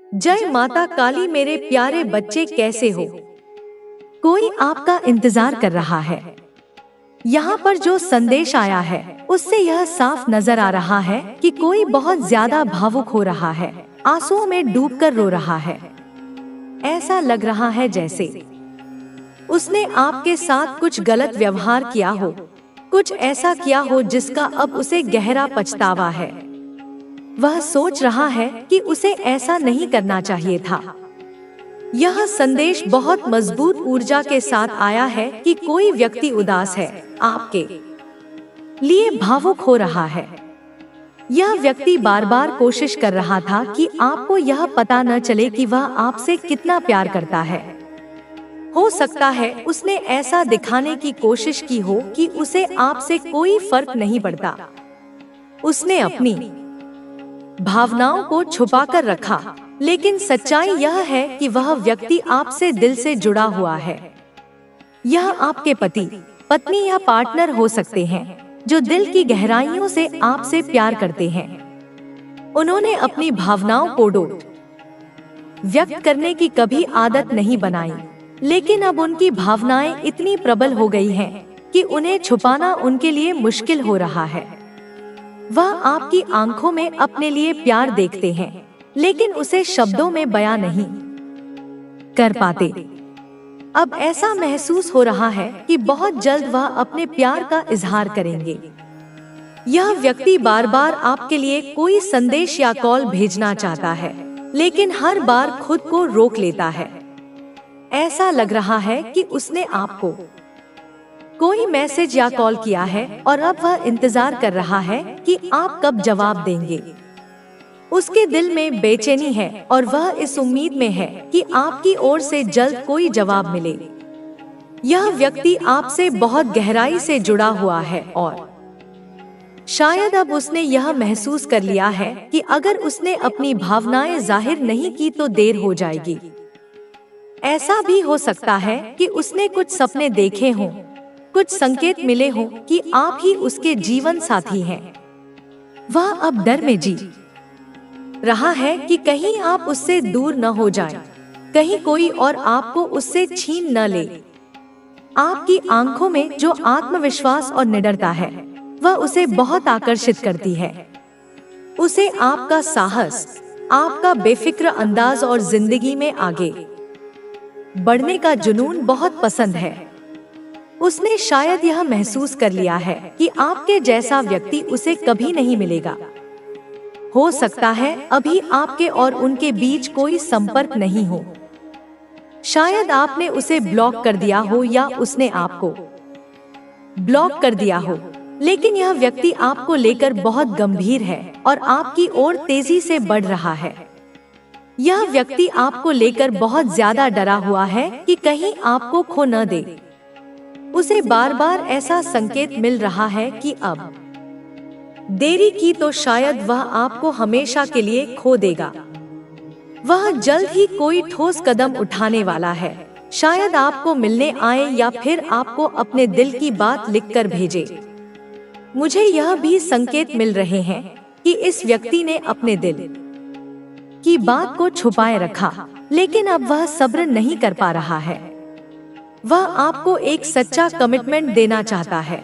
जय माता काली मेरे प्यारे बच्चे, कैसे हो? कोई आपका इंतजार कर रहा है। यहाँ पर जो संदेश आया है उससे यह साफ नजर आ रहा है कि कोई बहुत ज्यादा भावुक हो रहा है, आंसुओं में डूबकर रो रहा है। ऐसा लग रहा है जैसे उसने आपके साथ कुछ गलत व्यवहार किया हो, कुछ ऐसा किया हो जिसका अब उसे गहरा पछतावा है। वह सोच रहा है कि उसे ऐसा नहीं करना चाहिए था। यह संदेश बहुत मजबूत ऊर्जा के साथ आया है कि कोई व्यक्ति उदास है, आपके लिए भावुक हो रहा है। यह व्यक्ति बार बार कोशिश कर रहा था कि आपको यह पता न चले कि वह आपसे कितना प्यार करता है। हो सकता है उसने ऐसा दिखाने की कोशिश की हो कि उसे आपसे कोई फर्क नहीं पड़ता। उसने अपनी भावनाओं को छुपाकर रखा, लेकिन सच्चाई यह है कि वह व्यक्ति आपसे दिल से जुड़ा हुआ है। यह आपके पति, पत्नी या पार्टनर हो सकते हैं जो दिल की गहराइयों से आपसे प्यार करते हैं। उन्होंने अपनी भावनाओं को व्यक्त करने की कभी आदत नहीं बनाई, लेकिन अब उनकी भावनाएं इतनी प्रबल हो गई हैं कि उन्हें छुपाना उनके लिए मुश्किल हो रहा है। वह आपकी आंखों में अपने लिए प्यार देखते हैं, लेकिन उसे शब्दों में बयां नहीं कर पाते। अब ऐसा महसूस हो रहा है कि बहुत जल्द वह अपने प्यार का इजहार करेंगे। यह व्यक्ति बार बार आपके लिए कोई संदेश या कॉल भेजना चाहता है, लेकिन हर बार खुद को रोक लेता है। ऐसा लग रहा है कि उसने आपको कोई मैसेज या कॉल किया है और अब वह इंतजार कर रहा है कि आप कब जवाब देंगे। उसके दिल में बेचैनी है और वह इस उम्मीद में है कि आपकी ओर से जल्द कोई जवाब मिले। यह व्यक्ति आपसे बहुत गहराई से जुड़ा हुआ है और शायद अब उसने यह महसूस कर लिया है कि अगर उसने अपनी भावनाएं जाहिर नहीं की तो देर हो जाएगी। ऐसा भी हो सकता है कि उसने कुछ सपने देखे हों, कुछ संकेत मिले हों कि आप ही उसके जीवन साथी हैं। वह अब डर में जी रहा है कि कहीं आप उससे दूर न हो जाएं, कहीं कोई और आपको उससे छीन न ले। आपकी आंखों में जो आत्मविश्वास और निडरता है, वह उसे बहुत आकर्षित करती है। उसे आपका साहस, आपका बेफिक्र अंदाज और जिंदगी में आगे बढ़ने का जुनून बहुत पसंद है। उसने शायद यह महसूस कर लिया है कि आपके जैसा व्यक्ति उसे कभी नहीं मिलेगा। हो सकता है अभी आपके और उनके बीच कोई संपर्क नहीं हो। शायद आपने उसे ब्लॉक कर दिया हो या उसने आपको ब्लॉक कर दिया हो, लेकिन यह व्यक्ति आपको लेकर बहुत गंभीर है और आपकी ओर तेजी से बढ़ रहा है। यह व्यक्ति आपको लेकर बहुत ज्यादा डरा हुआ है कि कहीं आपको खो न दे। उसे बार बार ऐसा संकेत मिल रहा है कि अब देरी की तो शायद वह आपको हमेशा के लिए खो देगा। वह जल्द ही कोई ठोस कदम उठाने वाला है, शायद आपको मिलने आए या फिर आपको अपने दिल की बात लिखकर भेजे। मुझे यह भी संकेत मिल रहे हैं कि इस व्यक्ति ने अपने दिल की बात को छुपाए रखा, लेकिन अब वह सब्र नहीं कर पा रहा है। वह आपको एक सच्चा कमिटमेंट देना चाहता है।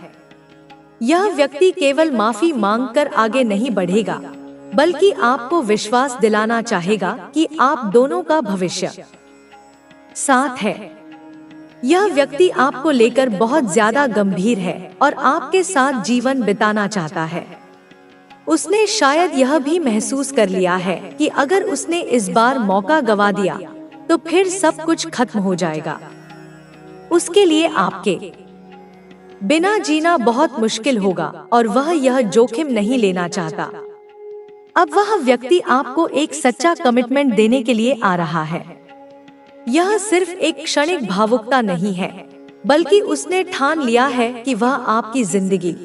यह व्यक्ति केवल माफी मांगकर आगे नहीं बढ़ेगा, बल्कि आपको विश्वास दिलाना चाहेगा कि आप दोनों का भविष्य साथ है। यह व्यक्ति आपको लेकर बहुत ज्यादा गंभीर है और आपके साथ जीवन बिताना चाहता है। उसने शायद यह भी महसूस कर लिया है कि अगर उसने इस बार मौका गवा दिया तो फिर सब कुछ खत्म हो जाएगा। उसके लिए आपके बिना जीना बहुत मुश्किल होगा और वह यह जोखिम नहीं लेना चाहता। अब वह व्यक्ति आपको एक सच्चा कमिटमेंट देने के लिए आ रहा है। यह सिर्फ एक क्षणिक भावुकता नहीं है, बल्कि उसने ठान लिया है कि वह आपकी जिंदगी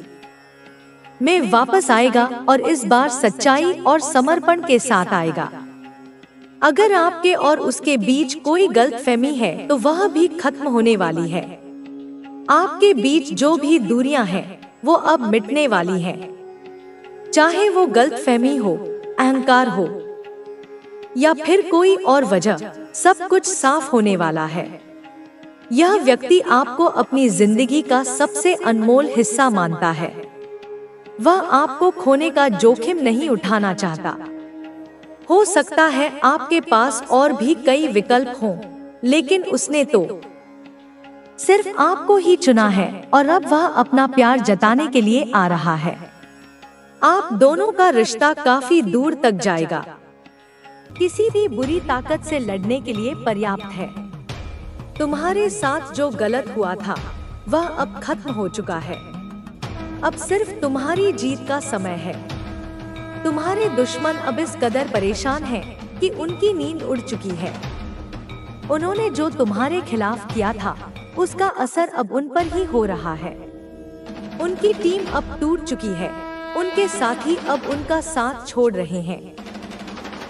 में वापस आएगा और इस बार सच्चाई और समर्पण के साथ आएगा। अगर आपके और उसके बीच कोई गलतफहमी है तो वह भी खत्म होने वाली है। आपके बीच जो भी दूरियां हैं, वो अब मिटने वाली हैं। चाहे वो गलतफहमी हो, अहंकार हो या फिर कोई और वजह, सब कुछ साफ होने वाला है। यह व्यक्ति आपको अपनी जिंदगी का सबसे अनमोल हिस्सा मानता है। वह आपको खोने का जोखिम नहीं उठाना चाहता। हो सकता है आपके पास और भी कई विकल्प हों, लेकिन उसने तो सिर्फ आपको ही चुना है और अब वह अपना प्यार जताने के लिए आ रहा है। आप दोनों का रिश्ता काफी दूर तक जाएगा। किसी भी बुरी ताकत से लड़ने के लिए पर्याप्त है। तुम्हारे साथ जो गलत हुआ था वह अब खत्म हो चुका है। अब सिर्फ तुम्हारी जीत का समय है। तुम्हारे दुश्मन अब इस कदर परेशान हैं कि उनकी नींद उड़ चुकी है। उन्होंने जो तुम्हारे खिलाफ किया था उसका असर अब उन पर ही हो रहा है। उनकी टीम अब टूट चुकी है। उनके साथी अब उनका साथ छोड़ रहे हैं।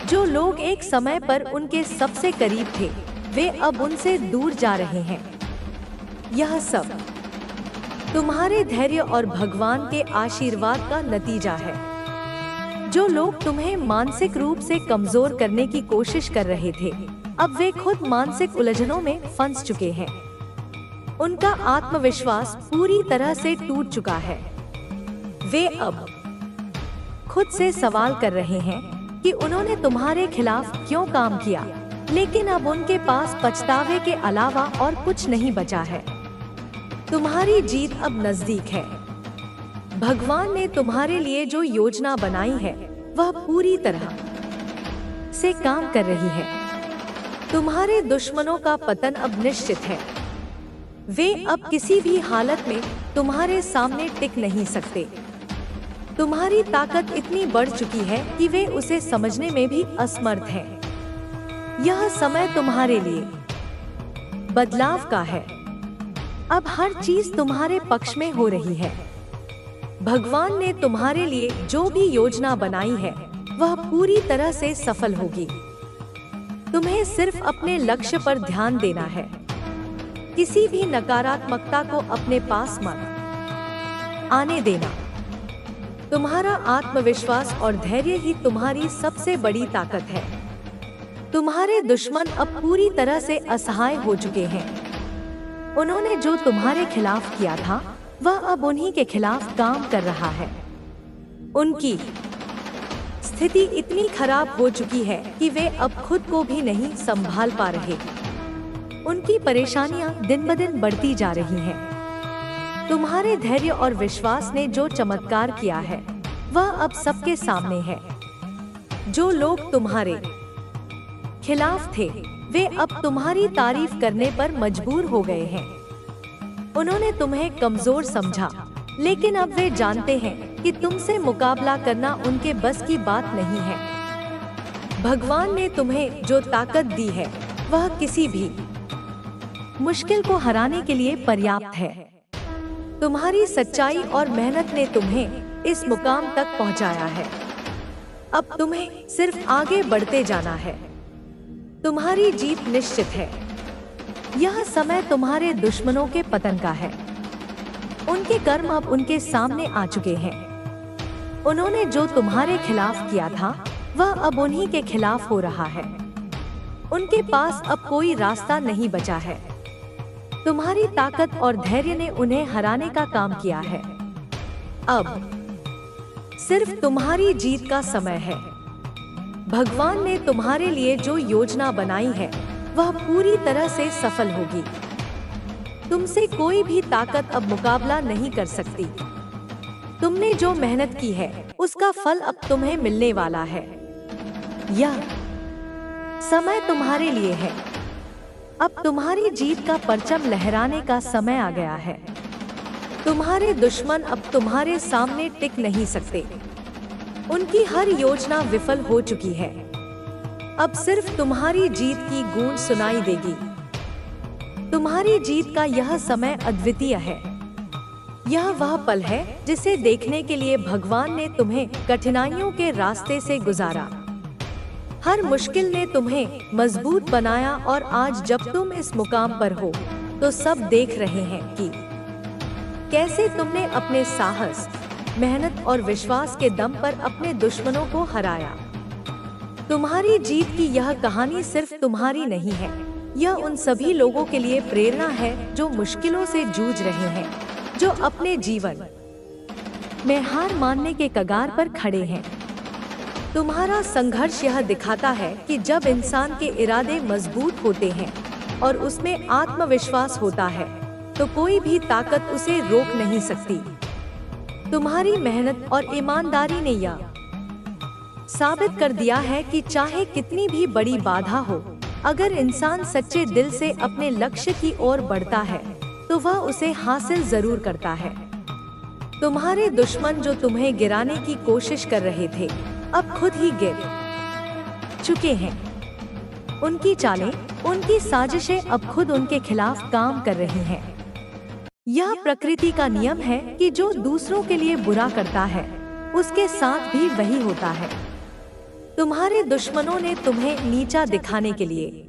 जो लोग एक समय पर उनके सबसे करीब थे, वे अब उनसे दूर जा रहे हैं। यह सब तुम्हारे धैर्य और भगवान के आशीर्वाद का नतीजा है। जो लोग तुम्हें मानसिक रूप से कमजोर करने की कोशिश कर रहे थे, अब वे खुद मानसिक उलझनों में फंस चुके हैं। उनका आत्मविश्वास पूरी तरह से टूट चुका है। वे अब खुद से सवाल कर रहे हैं कि उन्होंने तुम्हारे खिलाफ क्यों काम किया, लेकिन अब उनके पास पछतावे के अलावा और कुछ नहीं बचा है। तुम्हारी जीत अब नजदीक है। भगवान ने तुम्हारे लिए जो योजना बनाई है वह पूरी तरह से काम कर रही है। तुम्हारे दुश्मनों का पतन अब निश्चित है। वे अब किसी भी हालत में तुम्हारे सामने टिक नहीं सकते। तुम्हारी ताकत इतनी बढ़ चुकी है कि वे उसे समझने में भी असमर्थ हैं। यह समय तुम्हारे लिए बदलाव का है। अब हर चीज तुम्हारे पक्ष में हो रही है। भगवान ने तुम्हारे लिए जो भी योजना बनाई है वह पूरी तरह से सफल होगी। तुम्हें सिर्फ अपने लक्ष्य पर ध्यान देना है। किसी भी नकारात्मकता को अपने पास मत आने देना। तुम्हारा आत्मविश्वास और धैर्य ही तुम्हारी सबसे बड़ी ताकत है। तुम्हारे दुश्मन अब पूरी तरह से असहाय हो चुके हैं। उन्होंने जो तुम्हारे खिलाफ किया था वह अब उन्हीं के खिलाफ काम कर रहा है। उनकी स्थिति इतनी खराब हो चुकी है कि वे अब खुद को भी नहीं संभाल पा रहे। उनकी परेशानियां दिन ब दिन बढ़ती जा रही हैं। तुम्हारे धैर्य और विश्वास ने जो चमत्कार किया है वह अब सबके सामने है। जो लोग तुम्हारे खिलाफ थे वे अब तुम्हारी तारीफ करने पर मजबूर हो गए हैं। उन्होंने तुम्हें कमजोर समझा, लेकिन अब वे जानते हैं कि तुमसे मुकाबला करना उनके बस की बात नहीं है। भगवान ने तुम्हें जो ताकत दी है वह किसी भी मुश्किल को हराने के लिए पर्याप्त है। तुम्हारी सच्चाई और मेहनत ने तुम्हें इस मुकाम तक पहुंचाया है। अब तुम्हें सिर्फ आगे बढ़ते जाना है। तुम्हारी जीत निश्चित है। यह समय तुम्हारे दुश्मनों के पतन का है। उनके कर्म अब उनके सामने आ चुके हैं। उन्होंने जो तुम्हारे खिलाफ किया था वह अब उन्हीं के खिलाफ हो रहा है। उनके पास अब कोई रास्ता नहीं बचा है। तुम्हारी ताकत और धैर्य ने उन्हें हराने का काम किया है। अब सिर्फ तुम्हारी जीत का समय है। भगवान ने तुम्हारे लिए जो योजना बनाई है वह पूरी तरह से सफल होगी। तुमसे कोई भी ताकत अब मुकाबला नहीं कर सकती। तुमने जो मेहनत की है उसका फल अब तुम्हें मिलने वाला है। यह समय तुम्हारे लिए है। अब तुम्हारी जीत का परचम लहराने का समय आ गया है। तुम्हारे दुश्मन अब तुम्हारे सामने टिक नहीं सकते। उनकी हर योजना विफल हो चुकी है। अब सिर्फ तुम्हारी जीत की गूंज सुनाई देगी। तुम्हारी जीत का यह समय अद्वितीय है। यह वह पल है जिसे देखने के लिए भगवान ने तुम्हें कठिनाइयों के रास्ते से गुजारा। हर मुश्किल ने तुम्हें मजबूत बनाया और आज जब तुम इस मुकाम पर हो तो सब देख रहे हैं कि कैसे तुमने अपने साहस, मेहनत और विश्वास के दम पर अपने दुश्मनों को हराया। तुम्हारी जीत की यह कहानी सिर्फ तुम्हारी नहीं है, यह उन सभी लोगों के लिए प्रेरणा है जो मुश्किलों से जूझ रहे हैं, जो अपने जीवन में हार मानने के कगार पर खड़े हैं। तुम्हारा संघर्ष यह दिखाता है कि जब इंसान के इरादे मजबूत होते हैं और उसमें आत्मविश्वास होता है, तो कोई भी ताकत उसे रोक नहीं सकती। तुम्हारी मेहनत और ईमानदारी ने यह साबित कर दिया है कि चाहे कितनी भी बड़ी बाधा हो, अगर इंसान सच्चे दिल से अपने लक्ष्य की ओर बढ़ता है तो वह उसे हासिल जरूर करता है। तुम्हारे दुश्मन जो तुम्हें गिराने की कोशिश कर रहे थे, अब खुद ही गिर चुके हैं। उनकी चालें, उनकी साजिशें अब खुद उनके खिलाफ काम कर रही हैं। यह प्रकृति का नियम है कि जो दूसरों के लिए बुरा करता है, उसके साथ भी वही होता है। तुम्हारे दुश्मनों ने तुम्हें नीचा दिखाने के लिए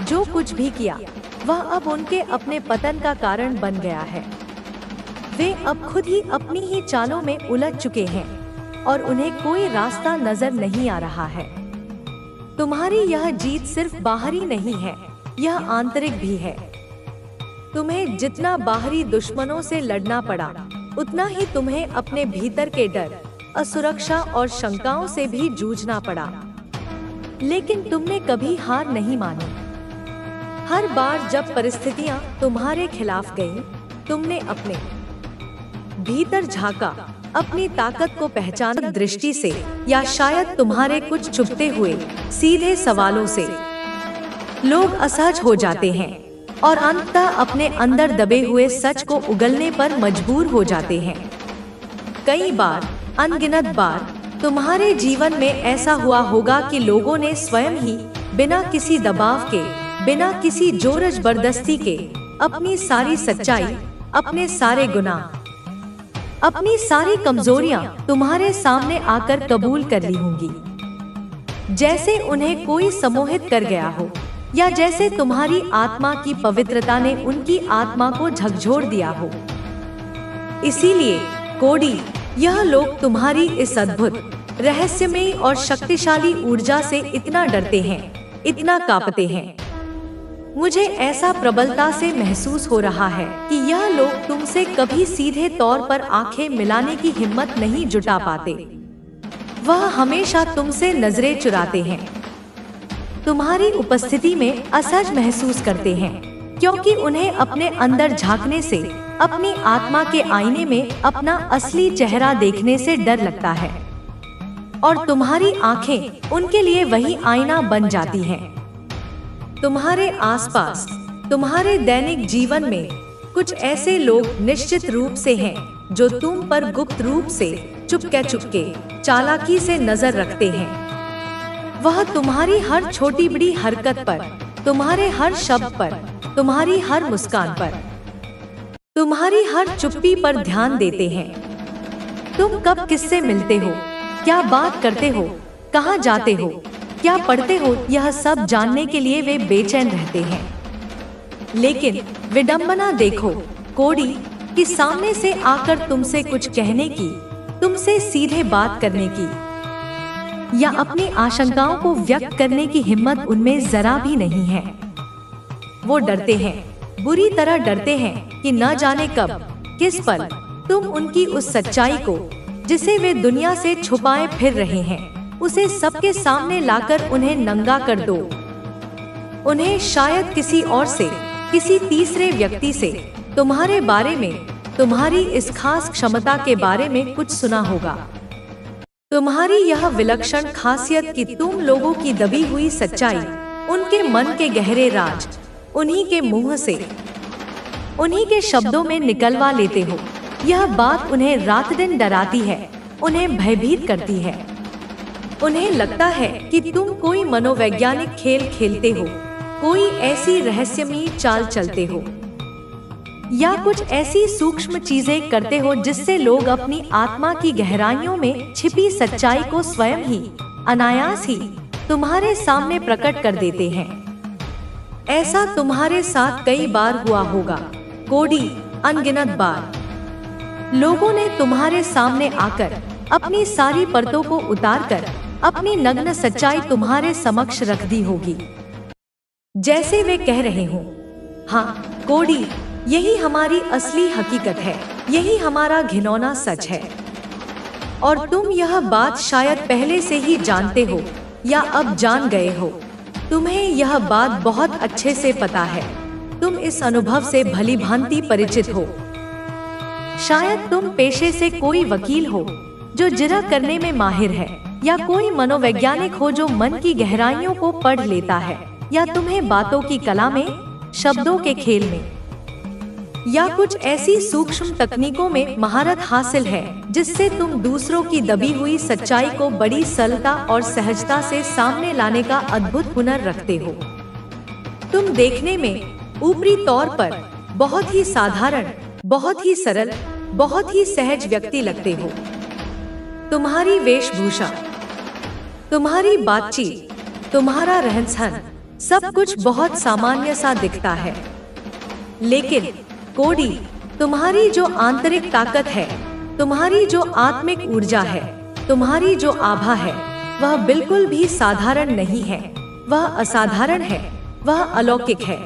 जो कुछ भी किया, वह अब उनके अपने पतन का कारण बन गया है। वे अब खुद ही अपनी ही चालों में उलझ चुके हैं और उन्हें कोई रास्ता नजर नहीं आ रहा है। तुम्हारी यह जीत सिर्फ बाहरी नहीं है, यह आंतरिक भी है। तुम्हें जितना बाहरी दुश्मनों से लड़ना पड़ा, उतना ही तुम्हें अपने भीतर के डर, असुरक्षा और शंकाओं से भी जूझना पड़ा। लेकिन तुमने कभी हार नहीं मानी। हर बार जब परिस्थितियां तुम्हारे खिलाफ गईं, तुमने अपने भीतर झांका, अपनी ताकत को पहचाना। दृष्टि से या शायद तुम्हारे कुछ छुपते हुए सीधे सवालों से लोग असहज हो जाते हैं और अंततः अपने अंदर दबे हुए सच को उगलने पर मजबूर हो जाते हैं। कई बार, अनगिनत बार तुम्हारे जीवन में ऐसा हुआ होगा कि लोगों ने स्वयं ही बिना किसी दबाव के, बिना किसी जोर जबरदस्ती के अपनी सारी सच्चाई, अपने सारे गुनाह, अपनी सारी कमजोरियां तुम्हारे सामने आकर कबूल कर ली होंगी। जैसे उन्हें कोई सम्मोहित कर गया हो, या जैसे तुम्हारी आत्मा की पवित्रता ने उनकी आत्मा को झकझोर दिया हो। इसीलिए कोडी, यह लोग तुम्हारी इस अद्भुत, रहस्यमयी और शक्तिशाली ऊर्जा से इतना डरते हैं, इतना कांपते हैं। मुझे ऐसा प्रबलता से महसूस हो रहा है कि यह लोग तुमसे कभी सीधे तौर पर आंखें मिलाने की हिम्मत नहीं जुटा पाते। वह हमेशा तुमसे नजरें चुराते हैं, तुम्हारी उपस्थिति में असहज महसूस करते हैं, क्योंकि उन्हें अपने अंदर झांकने से, अपनी आत्मा के आईने में अपना असली चेहरा देखने से डर लगता है। और तुम्हारी आंखें उनके लिए वही आईना बन जाती हैं। तुम्हारे आसपास, तुम्हारे दैनिक जीवन में कुछ ऐसे लोग निश्चित रूप से हैं जो तुम पर गुप्त रूप से, चुपके चालाकी से नजर रखते हैं। वह तुम्हारी हर छोटी बड़ी हरकत पर, तुम्हारे हर शब्द पर, तुम्हारी हर मुस्कान पर, तुम्हारी हर चुप्पी पर ध्यान देते हैं। तुम कब किससे मिलते हो, क्या बात करते हो, कहाँ जाते हो, क्या पढ़ते हो, यह सब जानने के लिए वे बेचैन रहते हैं। लेकिन विडंबना देखो कोडी, कि सामने से आकर तुमसे कुछ कहने की, तुमसे सीधे बात करने की या अपनी आशंकाओं को व्यक्त करने की हिम्मत उनमें जरा भी नहीं है। वो डरते हैं, बुरी तरह डरते हैं कि न जाने कब, किस पल तुम उनकी उस सच्चाई को, जिसे वे दुनिया से छुपाए फिर रहे हैं, उसे सबके सामने लाकर उन्हें नंगा कर दो। उन्हें शायद किसी और से, किसी तीसरे व्यक्ति से तुम्हारे बारे में, तुम्हारी इस खास क्षमता के बारे में कुछ सुना होगा। तुम्हारी यह विलक्षण खासियत कि तुम लोगों की दबी हुई सच्चाई, उनके मन के गहरे राज, उन्हीं के मुंह से, उन्हीं के शब्दों में निकलवा लेते हो। यह बात उन्हें रात दिन डराती है, उन्हें भयभीत करती है। उन्हें लगता है कि तुम कोई मनोवैज्ञानिक खेल खेलते हो, कोई ऐसी रहस्यमयी चाल चलते हो, या कुछ ऐसी सूक्ष्म चीजें करते हो जिससे लोग अपनी आत्मा की गहराइयों में छिपी सच्चाई को स्वयं ही, अनायास ही तुम्हारे सामने प्रकट कर देते हैं। ऐसा तुम्हारे साथ कई बार हुआ होगा कोडी, अनगिनत बार। लोगों ने तुम्हारे सामने आकर अपनी सारी परतों को उतारकर अपनी नग्न सच्चाई तुम्हारे समक्ष रख दी होगी, जैसे वे कह रहे हों, हाँ कोडी, यही हमारी असली हकीकत है, यही हमारा घिनौना सच है। और तुम यह बात शायद पहले से ही जानते हो या अब जान गए हो। तुम्हें यह बात बहुत अच्छे से पता है, तुम इस अनुभव से भली भांति परिचित हो। शायद तुम पेशे से कोई वकील हो जो जिरह करने में माहिर है, या कोई मनोवैज्ञानिक हो जो मन की गहराइयों को पढ़ लेता है, या तुम्हें बातों की कला में, शब्दों के खेल में, या कुछ ऐसी सूक्ष्म तकनीकों में महारत हासिल है जिससे तुम दूसरों की दबी हुई सच्चाई को बड़ी सरलता और सहजता से सामने लाने का अद्भुत हुनर रखते हो। तुम देखने में ऊपरी तौर पर बहुत ही साधारण, बहुत ही सरल, बहुत ही सहज व्यक्ति लगते हो। तुम्हारी वेशभूषा, तुम्हारी बातचीत, तुम्हारा रहन-सहन, सब कुछ बहुत सामान्य सा दिखता है। लेकिन कोडी, तुम्हारी जो आंतरिक ताकत है, तुम्हारी जो आत्मिक ऊर्जा है, तुम्हारी जो आभा है, वह बिल्कुल भी साधारण नहीं है, वह असाधारण है, वह अलौकिक है।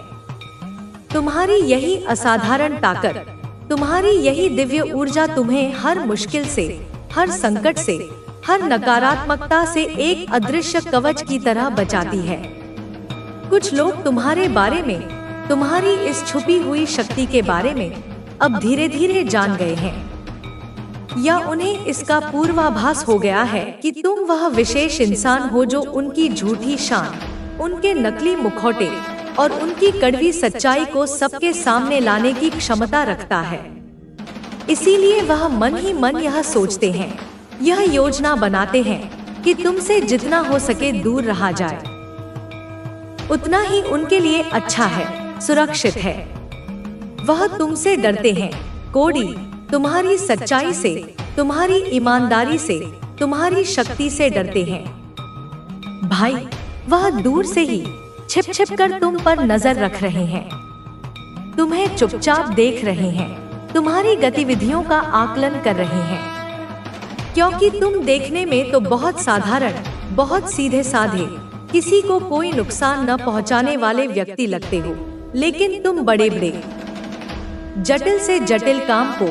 तुम्हारी यही असाधारण ताकत, तुम्हारी यही दिव्य ऊर्जा तुम्हें हर मुश्किल से, हर संकट से, हर नकारात्मकता से एक अदृश्य कवच की तरह बचाती है। कुछ लोग तुम्हारे बारे में, तुम्हारी इस छुपी हुई शक्ति के बारे में अब धीरे धीरे जान गए हैं, या उन्हें इसका पूर्वाभास हो गया है कि तुम वह विशेष इंसान हो जो उनकी झूठी शान, उनके नकली मुखौटे और उनकी कड़वी सच्चाई को सबके सामने लाने की क्षमता रखता है। इसीलिए वह मन ही मन यह सोचते हैं, यह योजना बनाते हैं कि तुमसे जितना हो सके दूर रहा जाए, उतना ही उनके लिए अच्छा है, सुरक्षित है। वह तुमसे डरते हैं कोडी, तुम्हारी सच्चाई से, तुम्हारी ईमानदारी से, तुम्हारी शक्ति से डरते हैं। भाई, वह दूर से ही छिप छिप कर तुम पर नजर रख रहे हैं, तुम्हें चुपचाप देख रहे हैं, तुम्हारी गतिविधियों का आकलन कर रहे हैं, क्योंकि तुम देखने में तो बहुत साधारण, बहुत सीधे साधे, किसी को कोई नुकसान न पहुंचाने वाले व्यक्ति लगते हो। लेकिन तुम बड़े बड़े, जटिल से जटिल काम को,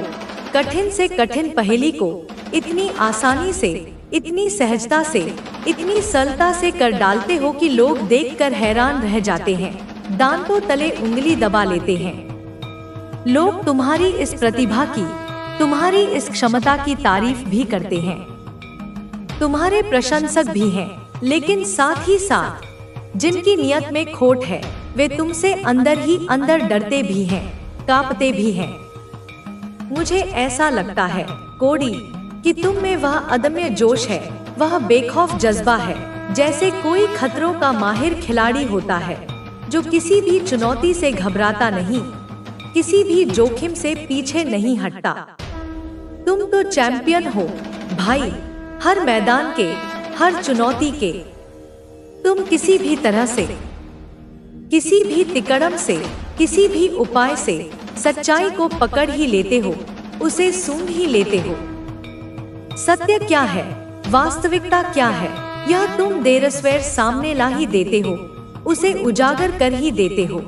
कठिन से कठिन पहेली को इतनी आसानी से, इतनी सहजता से, इतनी सरलता से कर डालते हो कि लोग देखकर हैरान रह जाते हैं, दांतों तले उंगली दबा लेते हैं। लोग तुम्हारी इस प्रतिभा की, तुम्हारी इस क्षमता की तारीफ भी करते हैं, तुम्हारे प्रशंसक भी हैं, लेकिन साथ ही साथ जिनकी नियत में खोट है, वे तुमसे अंदर ही अंदर डरते भी हैं, कांपते भी हैं। मुझे ऐसा लगता है कोडी कि तुम में वह अदम्य जोश है, वह बेखौफ जज्बा है, जैसे कोई खतरों का माहिर खिलाड़ी होता है जो किसी भी चुनौती से घबराता नहीं, किसी भी जोखिम से पीछे नहीं हटता। तुम तो चैंपियन हो भाई, हर मैदान के, हर चुनौती के। तुम किसी भी तरह से, किसी भी तिकड़म से, किसी भी उपाय से सच्चाई को पकड़ ही लेते हो, उसे सूंघ ही लेते हो। सत्य क्या है, वास्तविकता क्या है, यह तुम देरसवेर सामने ला ही देते हो, उसे उजागर कर ही देते हो।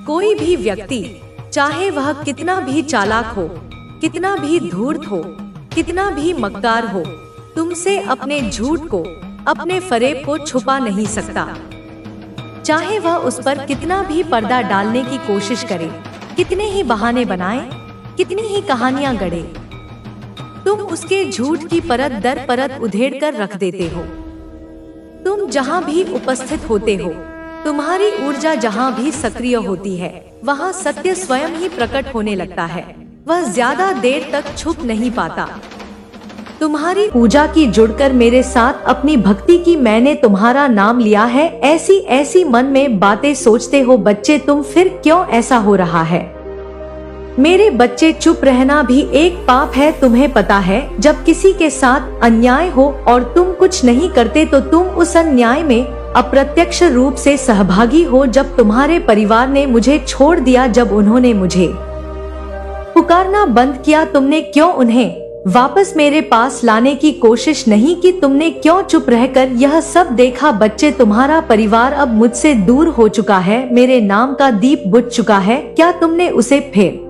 कोई भी व्यक्ति, चाहे वह कितना भी चालाक हो, कितना भी धूर्त हो, कितना भी मक्कार हो, तुमसे अपने झूठ को, अपने फरेब को छुपा नहीं सकता। चाहे वह उस पर कितना भी पर्दा डालने की कोशिश करे, कितने ही बहाने बनाए, कितनी ही कहानियां गढ़े, तुम उसके झूठ की परत दर परत उधेड़ कर रख देते हो। तुम जहां भी उपस्थित होते हो, तुम्हारी ऊर्जा जहां भी सक्रिय होती है, वहां सत्य स्वयं ही प्रकट होने लगता है, वह ज्यादा देर तक छुप नहीं पाता। तुम्हारी पूजा की जुड़कर मेरे साथ अपनी भक्ति की, मैंने तुम्हारा नाम लिया है, ऐसी ऐसी मन में बातें सोचते हो बच्चे तुम, फिर क्यों ऐसा हो रहा है? मेरे बच्चे, चुप रहना भी एक पाप है, तुम्हें पता है। जब किसी के साथ अन्याय हो और तुम कुछ नहीं करते तो तुम उस अन्याय में अप्रत्यक्ष रूप से सहभागी हो। जब तुम्हारे परिवार ने मुझे छोड़ दिया, जब उन्होंने मुझे पुकारना बंद किया, तुमने क्यों उन्हें वापस मेरे पास लाने की कोशिश नहीं की। तुमने क्यों चुप रहकर यह सब देखा? बच्चे, तुम्हारा परिवार अब मुझसे दूर हो चुका है, मेरे नाम का दीप बुझ चुका है। क्या तुमने उसे फिर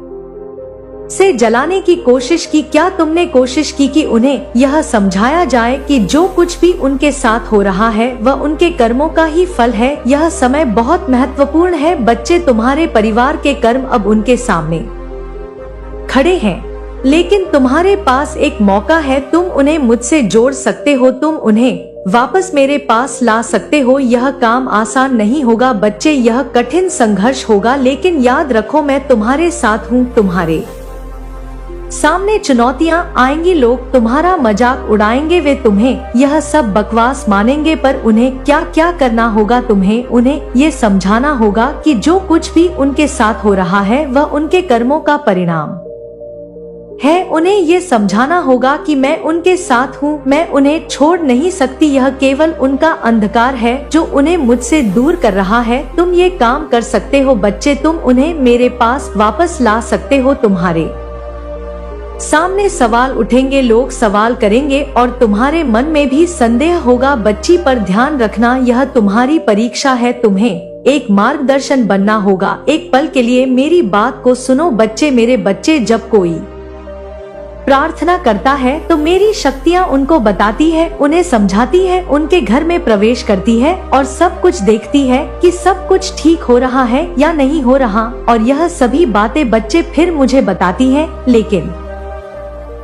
से जलाने की कोशिश की? क्या तुमने कोशिश की कि उन्हें यह समझाया जाए कि जो कुछ भी उनके साथ हो रहा है वह उनके कर्मों का ही फल है? यह समय बहुत महत्वपूर्ण है बच्चे, तुम्हारे परिवार के कर्म अब उनके सामने खड़े हैं, लेकिन तुम्हारे पास एक मौका है। तुम उन्हें मुझसे जोड़ सकते हो, तुम उन्हें वापस मेरे पास ला सकते हो। यह काम आसान नहीं होगा बच्चे, यह कठिन संघर्ष होगा, लेकिन याद रखो मैं तुम्हारे साथ हूँ। तुम्हारे सामने चुनौतियाँ आएंगी, लोग तुम्हारा मजाक उड़ाएंगे, वे तुम्हें यह सब बकवास मानेंगे, पर उन्हें क्या क्या करना होगा? तुम्हें उन्हें ये समझाना होगा कि जो कुछ भी उनके साथ हो रहा है वह उनके कर्मों का परिणाम है। उन्हें ये समझाना होगा कि मैं उनके साथ हूँ, मैं उन्हें छोड़ नहीं सकती, यह केवल उनका अंधकार है जो उन्हें मुझसे दूर कर रहा है। तुम ये काम कर सकते हो बच्चे, तुम उन्हें मेरे पास वापस ला सकते हो। तुम्हारे सामने सवाल उठेंगे, लोग सवाल करेंगे और तुम्हारे मन में भी संदेह होगा बच्ची, पर ध्यान रखना यह तुम्हारी परीक्षा है, तुम्हें एक मार्गदर्शन बनना होगा। एक पल के लिए मेरी बात को सुनो बच्चे, मेरे बच्चे, जब कोई प्रार्थना करता है तो मेरी शक्तियाँ उनको बताती है, उन्हें समझाती है, उनके घर में प्रवेश करती है और सब कुछ देखती है कि सब कुछ ठीक हो रहा है या नहीं हो रहा, और यह सभी बातें बच्चे फिर मुझे बताती हैं। लेकिन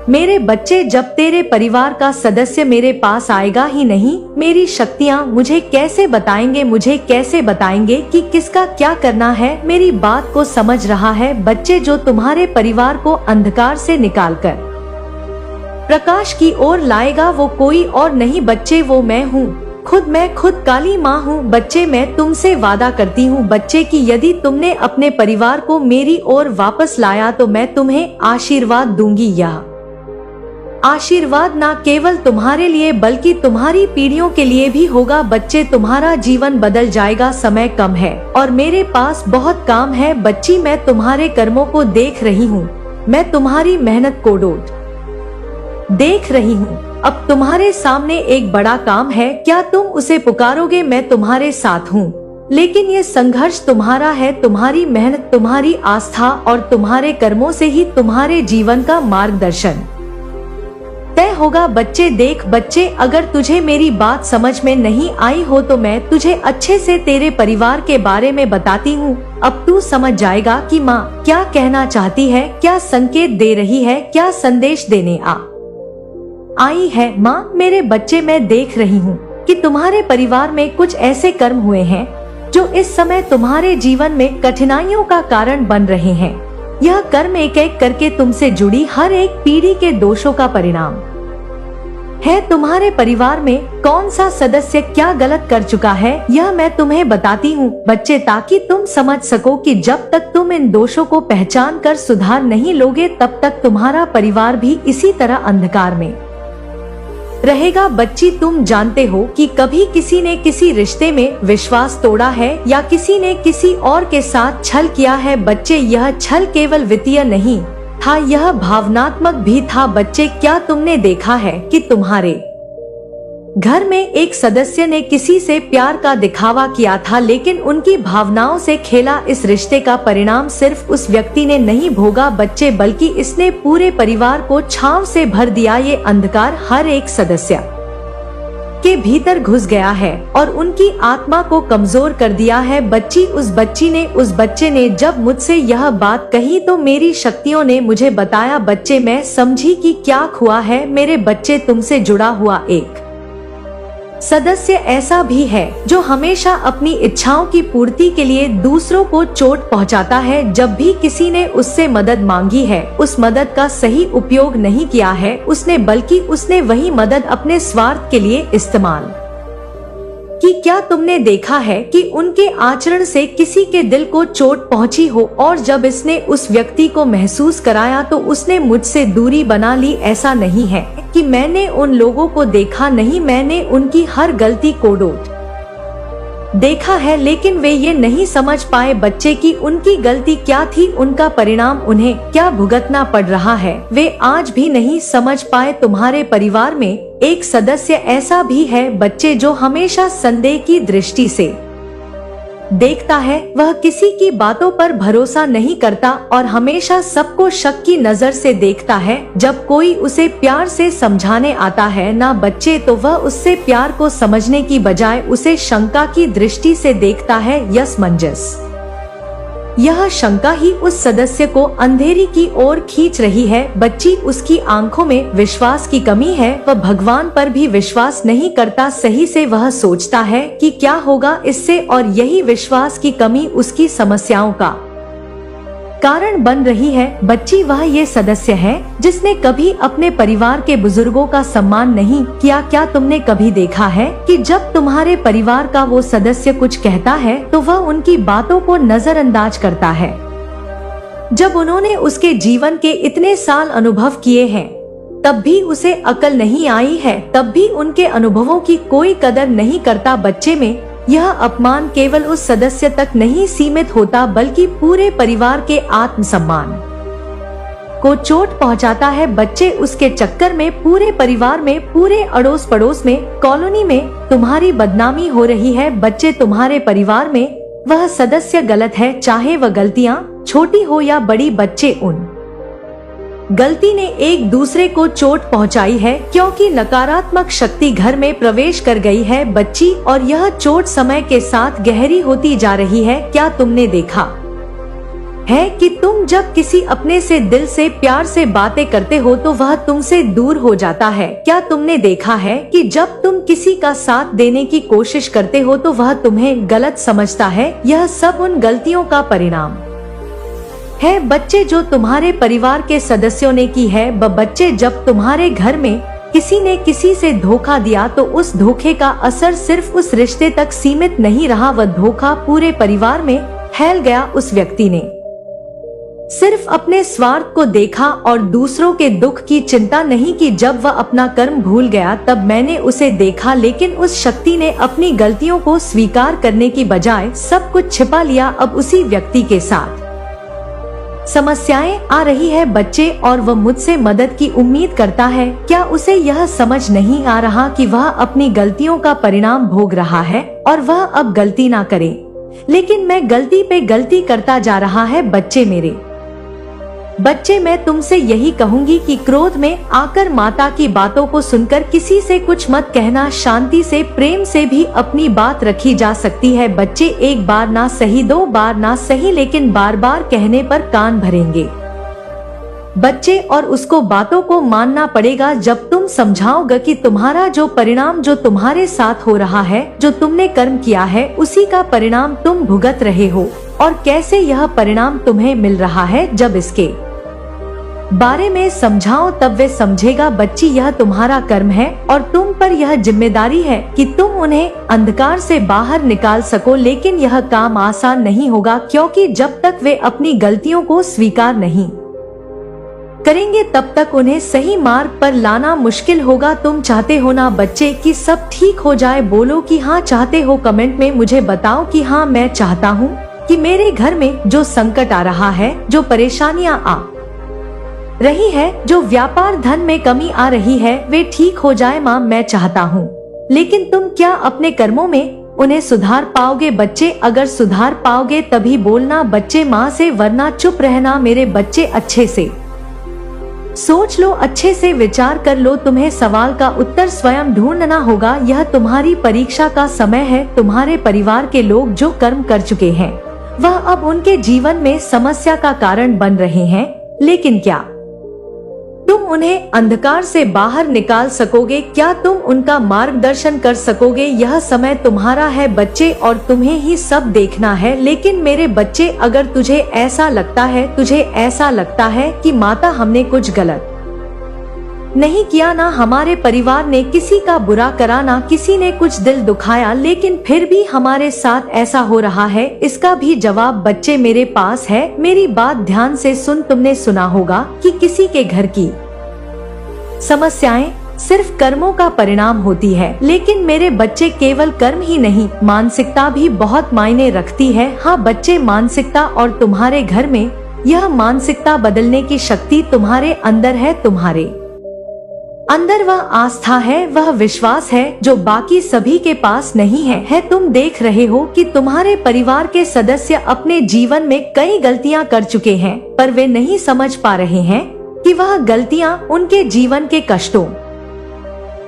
मेरे बच्चे, जब तेरे परिवार का सदस्य मेरे पास आएगा ही नहीं, मेरी शक्तियाँ मुझे कैसे बताएंगे, मुझे कैसे बताएंगे कि किसका क्या करना है? मेरी बात को समझ रहा है बच्चे? जो तुम्हारे परिवार को अंधकार से निकालकर प्रकाश की ओर लाएगा वो कोई और नहीं बच्चे, वो मैं हूँ खुद। मैं खुद काली माँ हूँ बच्चे। मैं तुमसे वादा करती हूँ बच्चे कि यदि तुमने अपने परिवार को मेरी ओर वापस लाया तो मैं तुम्हें आशीर्वाद दूंगी। यह आशीर्वाद न केवल तुम्हारे लिए बल्कि तुम्हारी पीढ़ियों के लिए भी होगा बच्चे। तुम्हारा जीवन बदल जाएगा। समय कम है और मेरे पास बहुत काम है बच्ची। मैं तुम्हारे कर्मों को देख रही हूँ, मैं तुम्हारी मेहनत को देख रही हूँ। अब तुम्हारे सामने एक बड़ा काम है, क्या तुम उसे पुकारोगे? मैं तुम्हारे साथ हूँ, लेकिन ये संघर्ष तुम्हारा है। तुम्हारी मेहनत, तुम्हारी आस्था और तुम्हारे कर्मों से ही तुम्हारे जीवन का मार्गदर्शन तय होगा बच्चे। देख बच्चे, अगर तुझे मेरी बात समझ में नहीं आई हो तो मैं तुझे अच्छे से तेरे परिवार के बारे में बताती हूँ। अब तू समझ जाएगा कि माँ क्या कहना चाहती है, क्या संकेत दे रही है, क्या संदेश देने आई है। माँ, मेरे बच्चे, मैं देख रही हूँ कि तुम्हारे परिवार में कुछ ऐसे कर्म हुए हैं जो इस समय तुम्हारे जीवन में कठिनाइयों का कारण बन रहे हैं। यह कर्म एक एक करके तुमसे जुड़ी हर एक पीढ़ी के दोषों का परिणाम है। तुम्हारे परिवार में कौन सा सदस्य क्या गलत कर चुका है यह मैं तुम्हें बताती हूँ बच्चे, ताकि तुम समझ सको कि जब तक तुम इन दोषों को पहचान कर सुधार नहीं लोगे तब तक तुम्हारा परिवार भी इसी तरह अंधकार में रहेगा। बच्ची, तुम जानते हो कि कभी किसी ने किसी रिश्ते में विश्वास तोड़ा है या किसी ने किसी और के साथ छल किया है बच्चे। यह छल केवल वित्तीय नहीं था, यह भावनात्मक भी था बच्चे। क्या तुमने देखा है कि तुम्हारे घर में एक सदस्य ने किसी से प्यार का दिखावा किया था, लेकिन उनकी भावनाओं से खेला? इस रिश्ते का परिणाम सिर्फ उस व्यक्ति ने नहीं भोगा बच्चे, बल्कि इसने पूरे परिवार को छांव से भर दिया। ये अंधकार हर एक सदस्य के भीतर घुस गया है और उनकी आत्मा को कमजोर कर दिया है बच्ची। उस बच्चे ने जब मुझसे यह बात कही तो मेरी शक्तियों ने मुझे बताया बच्चे। मैं समझी कि क्या हुआ है। मेरे बच्चे, तुमसे जुड़ा हुआ एक सदस्य ऐसा भी है जो हमेशा अपनी इच्छाओं की पूर्ति के लिए दूसरों को चोट पहुंचाता है। जब भी किसी ने उससे मदद मांगी है, उस मदद का सही उपयोग नहीं किया है उसने, बल्कि उसने वही मदद अपने स्वार्थ के लिए इस्तेमाल की। क्या तुमने देखा है कि उनके आचरण से किसी के दिल को चोट पहुंची हो और जब इसने उस व्यक्ति को महसूस कराया तो उसने मुझसे दूरी बना ली? ऐसा नहीं है कि मैंने उन लोगों को देखा नहीं, मैंने उनकी हर गलती को देखा है, लेकिन वे ये नहीं समझ पाए बच्चे की उनकी गलती क्या थी, उनका परिणाम उन्हें क्या भुगतना पड़ रहा है। वे आज भी नहीं समझ पाए तुम्हारे परिवार में एक सदस्य ऐसा भी है बच्चे जो हमेशा संदेह की दृष्टि से देखता है। वह किसी की बातों पर भरोसा नहीं करता और हमेशा सबको शक की नजर से देखता है। जब कोई उसे प्यार से समझाने आता है ना बच्चे, तो वह उससे प्यार को समझने की बजाय उसे शंका की दृष्टि से देखता है। यसमंजस, यह शंका ही उस सदस्य को अंधेरी की ओर खींच रही है। बच्ची, उसकी आंखों में विश्वास की कमी है। वह भगवान पर भी विश्वास नहीं करता सही से। वह सोचता है कि क्या होगा इससे, और यही विश्वास की कमी उसकी समस्याओं का कारण बन रही है। बच्ची, वह ये सदस्य है जिसने कभी अपने परिवार के बुजुर्गों का सम्मान नहीं किया। क्या तुमने कभी देखा है कि जब तुम्हारे परिवार का वो सदस्य कुछ कहता है तो वह उनकी बातों को नजरअंदाज करता है? जब उन्होंने उसके जीवन के इतने साल अनुभव किए हैं तब भी उसे अकल नहीं आई है, तब भी उनके अनुभवों की कोई कदर नहीं करता। बच्चे में यह अपमान केवल उस सदस्य तक नहीं सीमित होता बल्कि पूरे परिवार के आत्मसम्मान को चोट पहुंचाता है। बच्चे, उसके चक्कर में पूरे परिवार में, पूरे अड़ोस पड़ोस में, कॉलोनी में तुम्हारी बदनामी हो रही है। बच्चे, तुम्हारे परिवार में वह सदस्य गलत है, चाहे वह गलतियां छोटी हो या बड़ी। बच्चे, उन गलती ने एक दूसरे को चोट पहुंचाई है क्योंकि नकारात्मक शक्ति घर में प्रवेश कर गई है बच्ची, और यह चोट समय के साथ गहरी होती जा रही है। क्या तुमने देखा है कि तुम जब किसी अपने से दिल से प्यार से बातें करते हो तो वह तुमसे दूर हो जाता है? क्या तुमने देखा है कि जब तुम किसी का साथ देने की कोशिश करते हो तो वह तुम्हें गलत समझता है? यह सब उन गलतियों का परिणाम है बच्चे जो तुम्हारे परिवार के सदस्यों ने की है। बच्चे, जब तुम्हारे घर में किसी ने किसी से धोखा दिया तो उस धोखे का असर सिर्फ उस रिश्ते तक सीमित नहीं रहा, वह धोखा पूरे परिवार में फैल गया। उस व्यक्ति ने सिर्फ अपने स्वार्थ को देखा और दूसरों के दुख की चिंता नहीं की। जब वह अपना कर्म भूल गया तब मैंने उसे देखा, लेकिन उस शक्ति ने अपनी गलतियों को स्वीकार करने की बजाय सब कुछ छिपा लिया। अब उसी व्यक्ति के साथ समस्याएं आ रही है बच्चे, और वह मुझसे मदद की उम्मीद करता है। क्या उसे यह समझ नहीं आ रहा कि वह अपनी गलतियों का परिणाम भोग रहा है और वह अब गलती ना करे, लेकिन मैं गलती पे गलती करता जा रहा है? बच्चे मेरे, बच्चे, मैं तुमसे यही कहूंगी कि क्रोध में आकर माता की बातों को सुनकर किसी से कुछ मत कहना। शांति से, प्रेम से भी अपनी बात रखी जा सकती है। बच्चे, एक बार ना सही, दो बार ना सही, लेकिन बार बार कहने पर कान भरेंगे बच्चे, और उसको बातों को मानना पड़ेगा। जब तुम समझाओगे कि तुम्हारा जो परिणाम जो तुम्हारे साथ हो रहा है, जो तुमने कर्म किया है, उसी का परिणाम तुम भुगत रहे हो और कैसे यह परिणाम तुम्हें मिल रहा है, जब इसके बारे में समझाओ तब वे समझेगा। बच्ची, यह तुम्हारा कर्म है और तुम पर यह जिम्मेदारी है कि तुम उन्हें अंधकार से बाहर निकाल सको, लेकिन यह काम आसान नहीं होगा क्योंकि जब तक वे अपनी गलतियों को स्वीकार नहीं करेंगे तब तक उन्हें सही मार्ग पर लाना मुश्किल होगा। तुम चाहते हो ना बच्चे कि सब ठीक हो जाए? बोलो कि हाँ चाहते हो। कमेंट में मुझे बताओ कि हाँ मैं चाहता हूँ कि मेरे घर में जो संकट आ रहा है, जो परेशानियाँ आ रही है, जो व्यापार धन में कमी आ रही है, वे ठीक हो जाए। माँ, मैं चाहता हूँ, लेकिन तुम क्या अपने कर्मों में उन्हें सुधार पाओगे? बच्चे, अगर सुधार पाओगे तभी बोलना बच्चे माँ से, वरना चुप रहना। मेरे बच्चे, अच्छे से सोच लो, अच्छे से विचार कर लो। तुम्हें सवाल का उत्तर स्वयं ढूंढना होगा। यह तुम्हारी परीक्षा का समय है। तुम्हारे परिवार के लोग जो कर्म कर चुके हैं वह अब उनके जीवन में समस्या का कारण बन रहे हैं, लेकिन क्या तुम उन्हें अंधकार से बाहर निकाल सकोगे? क्या तुम उनका मार्गदर्शन कर सकोगे? यह समय तुम्हारा है बच्चे, और तुम्हें ही सब देखना है। लेकिन मेरे बच्चे, अगर तुझे ऐसा लगता है कि माता हमने कुछ गलत नहीं किया, ना हमारे परिवार ने किसी का बुरा करा, ना किसी ने कुछ दिल दुखाया, लेकिन फिर भी हमारे साथ ऐसा हो रहा है, इसका भी जवाब बच्चे मेरे पास है। मेरी बात ध्यान से सुन। तुमने सुना होगा कि किसी के घर की समस्याएं सिर्फ कर्मों का परिणाम होती है। लेकिन मेरे बच्चे, केवल कर्म ही नहीं, मानसिकता भी बहुत मायने रखती है। हाँ बच्चे, मानसिकता, और तुम्हारे घर में यह मानसिकता बदलने की शक्ति तुम्हारे अंदर है। तुम्हारे अंदर वह आस्था है, वह विश्वास है जो बाकी सभी के पास नहीं है। तुम देख रहे हो कि तुम्हारे परिवार के सदस्य अपने जीवन में कई गलतियां कर चुके हैं, पर वे नहीं समझ पा रहे हैं कि वह गलतियां उनके जीवन के कष्टों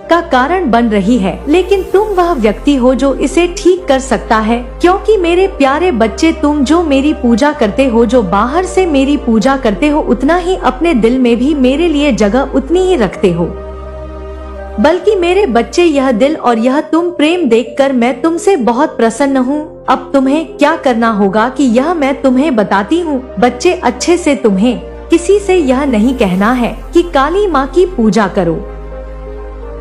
का कारण बन रही है। लेकिन तुम वह व्यक्ति हो जो इसे ठीक कर सकता है, क्योंकि मेरे प्यारे बच्चे, तुम जो मेरी पूजा करते हो, जो बाहर से मेरी पूजा करते हो, उतना ही अपने दिल में भी मेरे लिए जगह उतनी ही रखते हो। बल्कि मेरे बच्चे, यह दिल और यह तुम प्रेम देखकर मैं तुमसे बहुत प्रसन्न हूँ। अब तुम्हें क्या करना होगा कि यह मैं तुम्हें बताती हूँ। बच्चे, अच्छे से तुम्हें किसी से यह नहीं कहना है कि काली माँ की पूजा करो,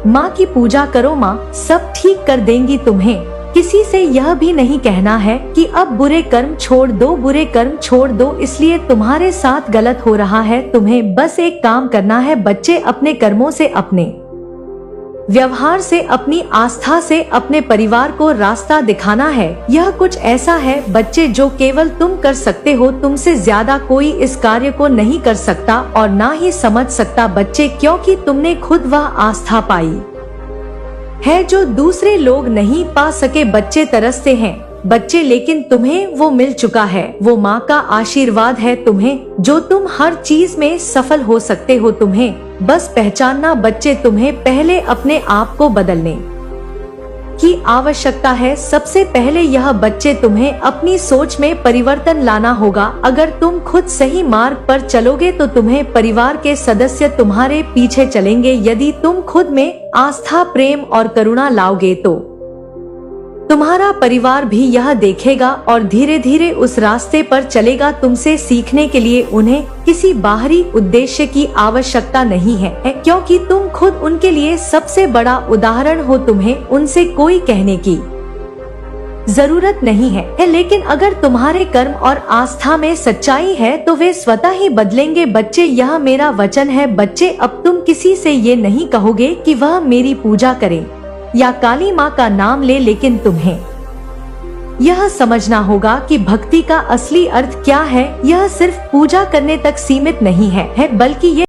माँ की पूजा करो, माँ सब ठीक कर देंगी। तुम्हें किसी से यह भी नहीं कहना है कि अब बुरे कर्म छोड़ दो, बुरे कर्म छोड़ दो, इसलिए तुम्हारे साथ गलत हो रहा है। तुम्हें बस एक काम करना है बच्चे, अपने कर्मों से, अपने व्यवहार से, अपनी आस्था से अपने परिवार को रास्ता दिखाना है। यह कुछ ऐसा है बच्चे जो केवल तुम कर सकते हो, तुमसे ज्यादा कोई इस कार्य को नहीं कर सकता और ना ही समझ सकता बच्चे, क्योंकि तुमने खुद वह आस्था पाई है जो दूसरे लोग नहीं पा सके। बच्चे तरसते हैं बच्चे, लेकिन तुम्हें वो मिल चुका है, वो माँ का आशीर्वाद है तुम्हें, जो तुम हर चीज में सफल हो सकते हो। तुम्हें बस पहचानना बच्चे, तुम्हें पहले अपने आप को बदलने की आवश्यकता है। सबसे पहले यह बच्चे, तुम्हें अपनी सोच में परिवर्तन लाना होगा। अगर तुम खुद सही मार्ग पर चलोगे तो तुम्हें परिवार के सदस्य तुम्हारे पीछे चलेंगे। यदि तुम खुद में आस्था, प्रेम और करुणा लाओगे तो तुम्हारा परिवार भी यह देखेगा और धीरे धीरे उस रास्ते पर चलेगा। तुमसे सीखने के लिए उन्हें किसी बाहरी उद्देश्य की आवश्यकता नहीं है, क्योंकि तुम खुद उनके लिए सबसे बड़ा उदाहरण हो। तुम्हें उनसे कोई कहने की जरूरत नहीं है। लेकिन अगर तुम्हारे कर्म और आस्था में सच्चाई है तो वे स्वतः ही बदलेंगे। बच्चे, यह मेरा वचन है बच्चे, अब तुम किसी से ये नहीं कहोगे कि वह मेरी पूजा करे या काली माँ का नाम ले, लेकिन तुम्हें यह समझना होगा कि भक्ति का असली अर्थ क्या है। यह सिर्फ पूजा करने तक सीमित नहीं है, बल्कि ये